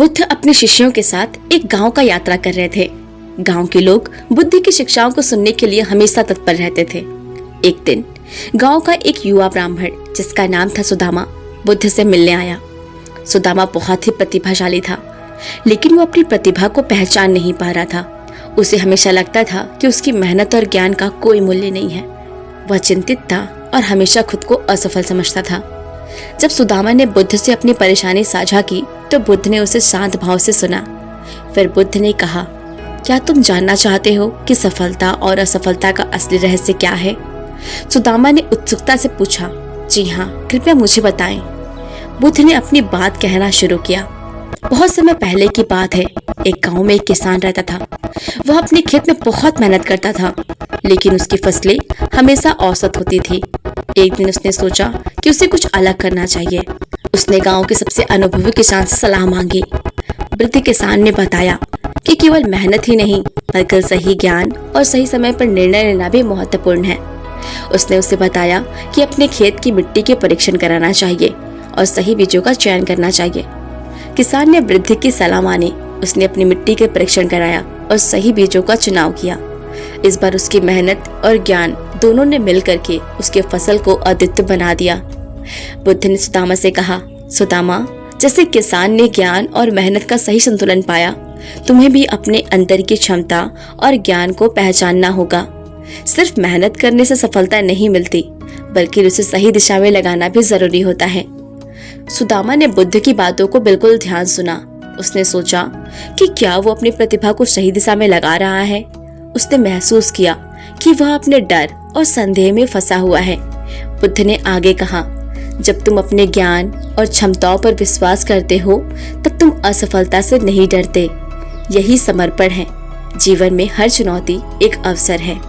बुद्ध अपने शिष्यों के साथ एक गांव का यात्रा कर रहे थे। गांव के लोग बुद्ध की शिक्षाओं को सुनने के लिए हमेशा तत्पर रहते थे। एक दिन गांव का एक युवा ब्राह्मण जिसका नाम था सुदामा बुद्ध से मिलने आया। सुदामा बहुत ही प्रतिभाशाली था, लेकिन वो अपनी प्रतिभा को पहचान नहीं पा रहा था। उसे हमेशा लगता था कि उसकी मेहनत और ज्ञान का कोई मूल्य नहीं है। वह चिंतित था और हमेशा खुद को असफल समझता था। जब सुदामा ने बुद्ध से अपनी परेशानी साझा की तो बुद्ध ने उसे शांत भाव से सुना। फिर बुद्ध ने कहा, क्या तुम जानना चाहते हो कि सफलता और असफलता का असली रहस्य क्या है? सुदामा ने उत्सुकता से पूछा। जी हाँ, कृपया मुझे बताएं। बुद्ध ने अपनी बात कहना शुरू किया। बहुत समय पहले की बात है। एक गांव में एक किसान रहता था। वह अपने खेत में बहुत मेहनत करता था, लेकिन उसकी फसलें हमेशा औसत होती थी। एक दिन उसने सोचा कि उसे कुछ अलग करना चाहिए। उसने गांव के सबसे अनुभवी किसान से सलाह मांगी। वृद्ध किसान ने बताया कि केवल मेहनत ही नहीं, बल्कि सही ज्ञान और सही समय पर निर्णय लेना भी महत्वपूर्ण है। उसने उसे बताया कि अपने खेत की मिट्टी के परीक्षण कराना चाहिए और सही बीजों का चयन करना चाहिए। किसान ने वृद्ध की सलाह मानी। उसने अपनी मिट्टी के परीक्षण कराया और सही बीजों का चुनाव किया। इस बार उसकी मेहनत और ज्ञान दोनों ने मिलकर के उसके फसल को अद्वितीय बना दिया। बुद्ध ने सुदामा से कहा, सुदामा, जैसे किसान ने ज्ञान और मेहनत का सही संतुलन पाया, तुम्हें भी अपने अंदर की क्षमता और ज्ञान को पहचानना होगा। सिर्फ मेहनत करने से सफलता नहीं मिलती, बल्कि उसे सही दिशा में लगाना भी जरूरी होता है। सुदामा ने बुद्ध की बातों को बिल्कुल ध्यान सुना। उसने सोचा कि क्या वो अपनी प्रतिभा को सही दिशा में लगा रहा है। उसने महसूस किया कि वह अपने डर और संदेह में फंसा हुआ है। बुद्ध ने आगे कहा, जब तुम अपने ज्ञान और क्षमताओं पर विश्वास करते हो, तब तुम असफलता से नहीं डरते। यही समर्पण है। जीवन में हर चुनौती एक अवसर है।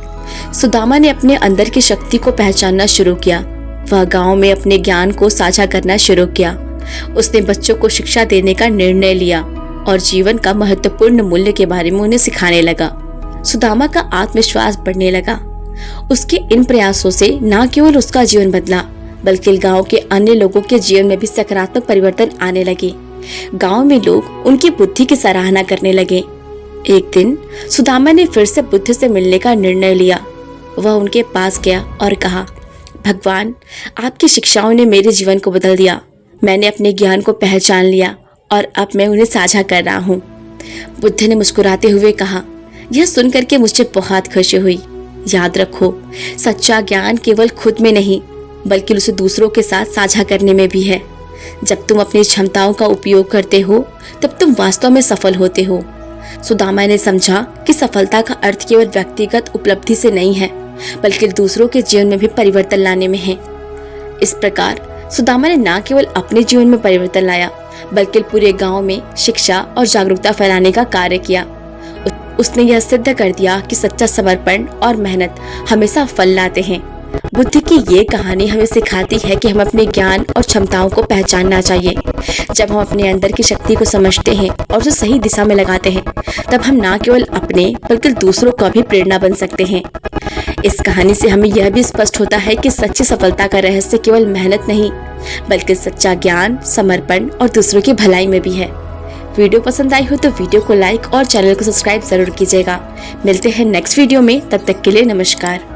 सुदामा ने अपने अंदर की शक्ति को पहचानना शुरू किया। वह गांव में अपने ज्ञान को साझा करना शुरू किया। उसने बच्चों को शिक्षा देने का निर्णय लिया और जीवन का महत्वपूर्ण मूल्य के बारे में उन्हें सिखाने लगा। सुदामा का आत्मविश्वास बढ़ने लगा। उसके इन प्रयासों से न केवल उसका जीवन बदला, बल्कि गांव के अन्य लोगों के जीवन में भी सकारात्मक परिवर्तन आने लगे। गांव में लोग उनकी बुद्धि की सराहना करने लगे। एक दिन सुदामा ने फिर से बुद्ध से मिलने का निर्णय लिया। वह उनके पास गया और कहा, भगवान, आपकी शिक्षाओं ने मेरे जीवन को बदल दिया। मैंने अपने ज्ञान को पहचान लिया और अब मैं उन्हें साझा कर रहा हूँ। बुद्ध ने मुस्कुराते हुए कहा, यह सुनकर के मुझे बहुत खुशी हुई। याद रखो, सच्चा ज्ञान केवल खुद में नहीं, बल्कि उसे दूसरों के साथ साझा करने में भी है। जब तुम अपनी क्षमताओं का उपयोग करते हो, तब तुम वास्तव में सफल होते हो। सुदामा ने समझा कि सफलता का अर्थ केवल व्यक्तिगत उपलब्धि से नहीं है, बल्कि दूसरों के जीवन में भी परिवर्तन लाने में है। इस प्रकार सुदामा ने न केवल अपने जीवन में परिवर्तन लाया, बल्कि पूरे गांव में शिक्षा और जागरूकता फैलाने का कार्य किया। उसने यह सिद्ध कर दिया कि सच्चा समर्पण और मेहनत हमेशा फल लाते हैं। बुद्ध की ये कहानी हमें सिखाती है कि हमें अपने ज्ञान और क्षमताओं को पहचानना चाहिए। जब हम अपने अंदर की शक्ति को समझते हैं और उसे सही दिशा में लगाते हैं, तब हम न केवल अपने बल्कि दूसरों का भी प्रेरणा बन सकते हैं। इस कहानी से हमें यह भी स्पष्ट होता है कि सच्ची सफलता का रहस्य केवल मेहनत नहीं, बल्कि सच्चा ज्ञान, समर्पण और दूसरों की भलाई में भी है। वीडियो पसंद आई हो तो वीडियो को लाइक और चैनल को सब्सक्राइब जरूर कीजिएगा। मिलते हैं नेक्स्ट वीडियो में, तब तक के लिए नमस्कार।